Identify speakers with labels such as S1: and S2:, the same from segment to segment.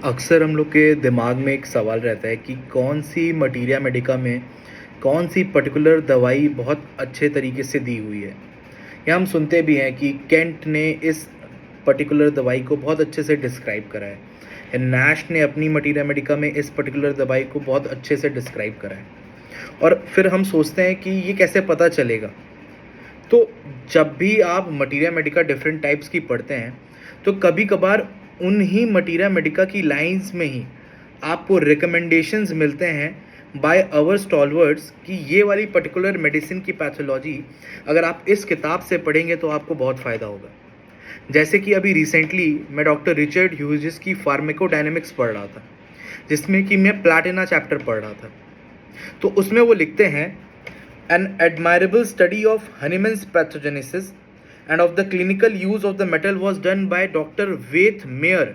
S1: अक्सर हम लोग के दिमाग में एक सवाल रहता है कि कौन सी मटीरिया मेडिका में कौन सी पर्टिकुलर दवाई बहुत अच्छे तरीके से दी हुई है। या हम सुनते भी हैं कि केंट ने इस पर्टिकुलर दवाई को बहुत अच्छे से डिस्क्राइब करा है या नैश ने अपनी मटीरिया मेडिका में इस पर्टिकुलर दवाई को बहुत अच्छे से डिस्क्राइब करा है। और फिर हम सोचते हैं कि ये कैसे पता चलेगा। तो जब भी आप मटीरिया मेडिका डिफरेंट टाइप्स की पढ़ते हैं तो कभी कभार उन्हीं मटीरिया मेडिका की लाइंस में ही आपको रिकमेंडेशंस मिलते हैं बाय अवर स्टॉलवर्ड्स कि ये वाली पर्टिकुलर मेडिसिन की पैथोलॉजी अगर आप इस किताब से पढ़ेंगे तो आपको बहुत फ़ायदा होगा। जैसे कि अभी रिसेंटली मैं डॉक्टर रिचर्ड ह्यूजिस की फार्मेकोडायनेमिक्स पढ़ रहा था, जिसमें कि मैं प्लैटिना चैप्टर पढ़ रहा था। तो उसमें वो लिखते हैं, An admirable study of Hahnemann's pathogenesis and of the clinical use of the metal was done by Dr. Waith Mayer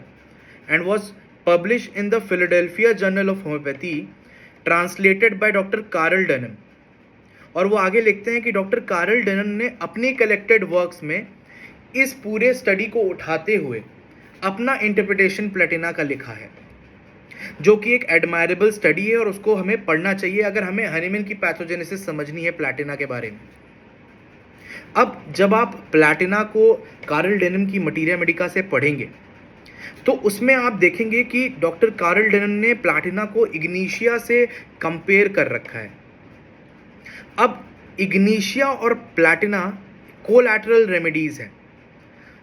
S1: and was published in the Philadelphia Journal of Homeopathy, translated by Dr. Carl Denham। और वो आगे लिखते हैं कि doctor Karl Denon ने अपने collected works में इस पूरे स्टडी को उठाते हुए अपना इंटरप्रिटेशन प्लेटिना का लिखा है, जो कि एक एडमायरेबल स्टडी है और उसको हमें पढ़ना चाहिए अगर हमें हनीमैन की पैथोजेनेसिस समझनी है प्लैटिना के बारे में। अब जब आप प्लैटिना को कार्ल डेनम की मटीरिया मेडिका से पढ़ेंगे तो उसमें आप देखेंगे कि डॉक्टर कार्ल डेनम ने प्लैटिना को इग्नीशिया से कंपेयर कर रखा है। अब इग्नीशिया और प्लैटिना कोलैटरल रेमेडीज हैं।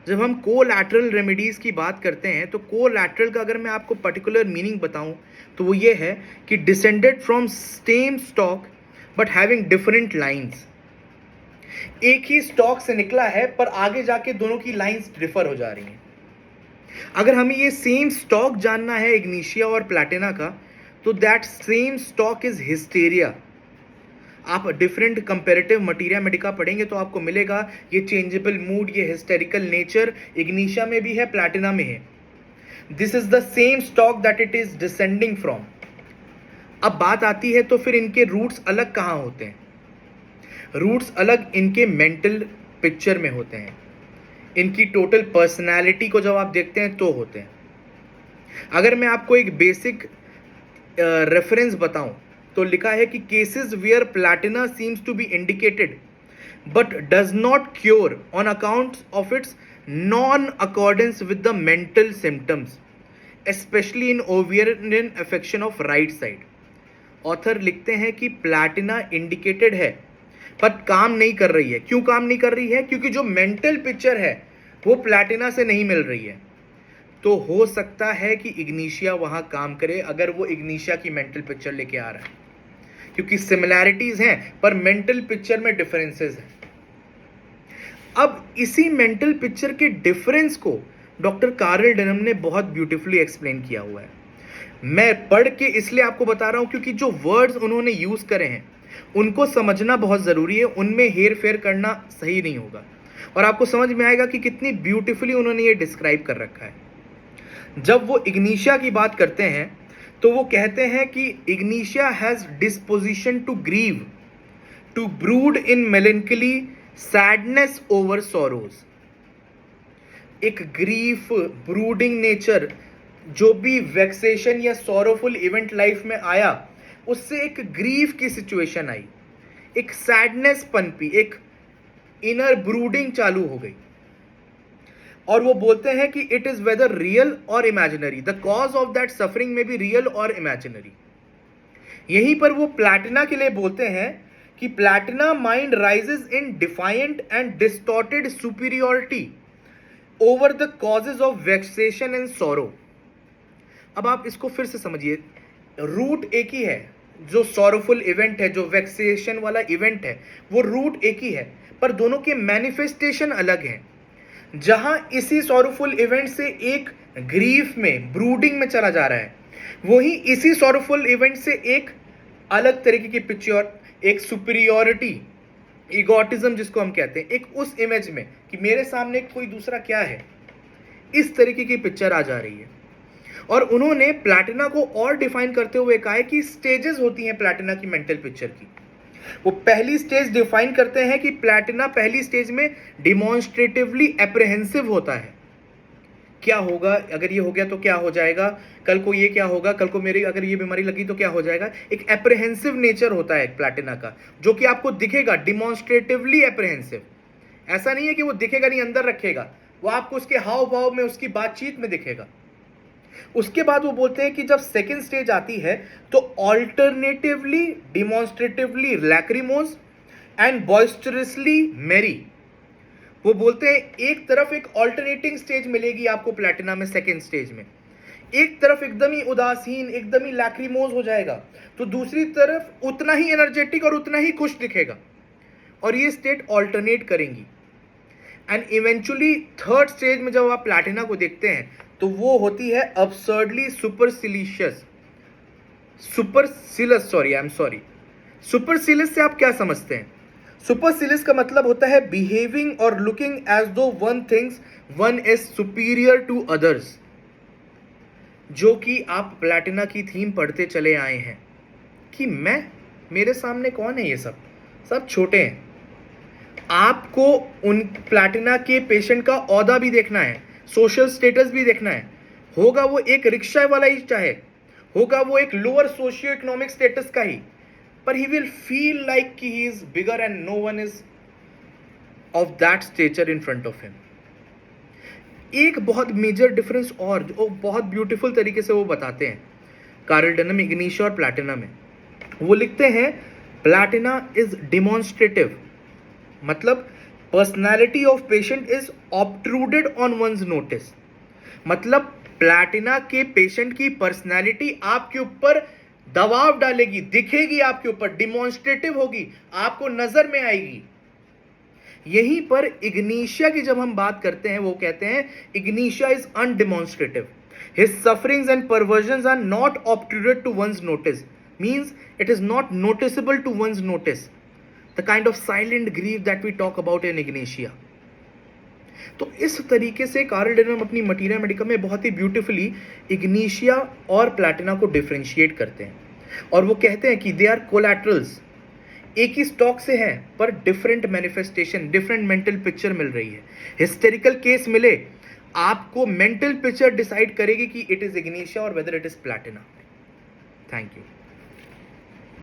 S1: जब हम कोलैटरल रेमेडीज़ की बात करते हैं तो कोलैटरल का अगर मैं आपको पर्टिकुलर मीनिंग बताऊं तो वो ये है कि descended from same stock but having different lines. एक ही स्टॉक से निकला है पर आगे जाके दोनों की लाइंस डिफर हो जा रही हैं। अगर हमें ये सेम स्टॉक जानना है इग्नीशिया और प्लैटिना का तो that same stock is hysteria. आप डिफरेंट कंपेरेटिव मटीरिया मेडिका पढ़ेंगे तो आपको मिलेगा ये चेंजेबल मूड, ये हिस्टेरिकल नेचर इग्नीशिया में भी है, प्लैटिना में है। This is the same stock that it is descending from. अब बात आती है तो फिर इनके रूट्स अलग कहाँ होते हैं? रूट्स अलग इनके मेंटल पिक्चर में होते हैं, इनकी टोटल पर्सनैलिटी को जब आप देखते हैं तो होते हैं। अगर मैं आपको एक बेसिक रेफरेंस बताऊं तो लिखा है कि cases where platina seems to be indicated but does not cure on account of its non accordance with the mental symptoms, specially in ovarian affection of right side. Author लिखते हैं कि Platina indicated है पर काम नहीं कर रही है। क्यों काम नहीं कर रही है? क्योंकि जो मेंटल पिक्चर है वो प्लैटिना से नहीं मिल रही है। तो हो सकता है कि इग्नीशिया वहां काम करे अगर वो इग्नीशिया की मेंटल पिक्चर लेके आ रहा है, क्योंकि सिमिलैरिटीज हैं पर मेंटल पिक्चर में डिफरेंसेस हैं। अब इसी मेंटल पिक्चर के डिफरेंस को डॉक्टर कार्ल डेनम ने बहुत ब्यूटीफुली एक्सप्लेन किया हुआ है। मैं पढ़ के इसलिए आपको बता रहा हूं क्योंकि जो वर्ड्स उन्होंने यूज करे हैं उनको समझना बहुत जरूरी है, उनमें हेर फेर करना सही नहीं होगा और आपको समझ में आएगा कि कितनी ब्यूटीफुली उन्होंने ये डिस्क्राइब कर रखा है। जब वो इग्नीशिया की बात करते हैं तो वो कहते हैं कि ignatia has disposition to grieve, to brood in melancholy, sadness over sorrows. एक ग्रीफ, ब्रूडिंग नेचर, जो भी वेक्सेशन या सोरोफुल इवेंट लाइफ में आया उससे एक ग्रीफ की सिचुएशन आई, एक सैडनेस पनपी, एक इनर ब्रूडिंग चालू हो गई। और वो बोलते हैं कि इट इज वेदर रियल और imaginary, the cause of that suffering में भी रियल और इमेजिनरी। यहीं पर वो प्लैटिना के लिए बोलते हैं कि platina mind rises in defiant and distorted superiority over the causes of vexation and sorrow. अब आप इसको फिर से समझिए, रूट एक ही है, जो सोरोफुल इवेंट है, जो वेक्सेशन वाला इवेंट है, वो रूट एक ही है पर दोनों के मैनिफेस्टेशन अलग हैं। जहां इसी सॉरोफुल इवेंट से एक ग्रीफ में, ब्रूडिंग में चला जा रहा है, वहीं इसी सॉरोफुल इवेंट से एक अलग तरीके की पिक्चर, एक सुपीरियोरिटी, ईगोटिज्म जिसको हम कहते हैं, एक उस इमेज में कि मेरे सामने कोई दूसरा क्या है, इस तरीके की पिक्चर आ जा रही है। और उन्होंने प्लैटिना को और डिफाइन करते हुए कहा है कि स्टेजेस होती हैं प्लैटिना की मेंटल पिक्चर की। वो पहली स्टेज डिफाइन करते हैं कि प्लैटिना पहली स्टेज में डिमॉन्स्ट्रेटिवली एप्रहेंसिव होता है, क्या होगा, अगर ये हो गया तो क्या हो जाएगा, कल को ये क्या होगा, कल को मेरी अगर ये बीमारी लगी तो क्या हो जाएगा। एक एप्रहेंसिव नेचर होता है प्लैटिना का, जो कि आपको दिखेगा डिमॉन्स्ट्रेटिवली एप्रहेंसिव। ऐसा नहीं है कि वो दिखेगा नहीं, अंदर रखेगा, वो आपको उसके हाव भाव में, उसकी बातचीत में दिखेगा। उसके बाद वो बोलते हैं कि जब सेकेंड स्टेज आती है तो ऑल्टरनेटिवली डिमॉन्स्ट्रेटिवली लैक्रिमोज एंड बॉइस्टरसली मेरी। वो बोलते हैं एक तरफ एक ऑल्टरनेटिंग स्टेज मिलेगी आपको प्लैटिना में सेकेंड स्टेज में, एक तरफ एकदम ही उदासीन, एकदम ही लैक्रिमोज हो जाएगा, तो दूसरी तरफ उतना ही एनर्जेटिक और उतना ही खुश दिखेगा, और ये स्टेट ऑल्टरनेट करेंगी। एंड इवेंचुअली थर्ड स्टेज में जब आप प्लैटिना को देखते हैं तो वो होती है अब्सर्डली सुपरसिलिशियस, सुपरसिलियस से आप क्या समझते हैं? सुपरसिलियस का मतलब होता है बिहेविंग और looking as though one thinks one is superior to others, जो कि आप प्लैटिना की थीम पढ़ते चले आए हैं कि मेरे सामने कौन है, ये सब छोटे हैं। आपको उन प्लैटिना के पेशेंट का औहदा भी देखना है, सोशल स्टेटस भी देखना है। होगा वो एक रिक्शा वाला ही चाहे, होगा वो एक लोअर सोशियो इकोनॉमिक स्टेटस का ही, पर ही विल फील लाइक कि he is bigger and no one is of that stature in front of him. एक बहुत मेजर डिफरेंस और जो बहुत ब्यूटीफुल तरीके से वो बताते हैं कार्ल डेनम इग्निशिया और प्लैटिना में, वो लिखते हैं प्लैटिना इज डिमॉन्स्ट्रेटिव, मतलब personality of patient is obtruded on one's notice. मतलब प्लैटिना के पेशेंट की पर्सनैलिटी आपके ऊपर दबाव डालेगी, दिखेगी आपके ऊपर, डिमॉन्स्ट्रेटिव होगी, आपको नजर में आएगी। यहीं पर इग्निशिया की जब हम बात करते हैं, वो कहते हैं ignatia is undemonstrative, his sufferings and perversions are not obtruded to one's notice, means it is not noticeable to one's notice, the kind of silent grief that we talk about in Ignatia। तो इस तरीके से Karl denim अपनी materia Medica में बहुत ही beautifully Ignatia और प्लैटिना को differentiate करते हैं, और वो कहते हैं कि दे आर कोलैटरल्स, एक ही स्टॉक से हैं पर different manifestation, different mental picture मिल रही है। हिस्टेरिकल केस मिले, आपको मेंटल पिक्चर डिसाइड करेगी कि इट इज इग्निशिया और whether it is Platina. Thank you.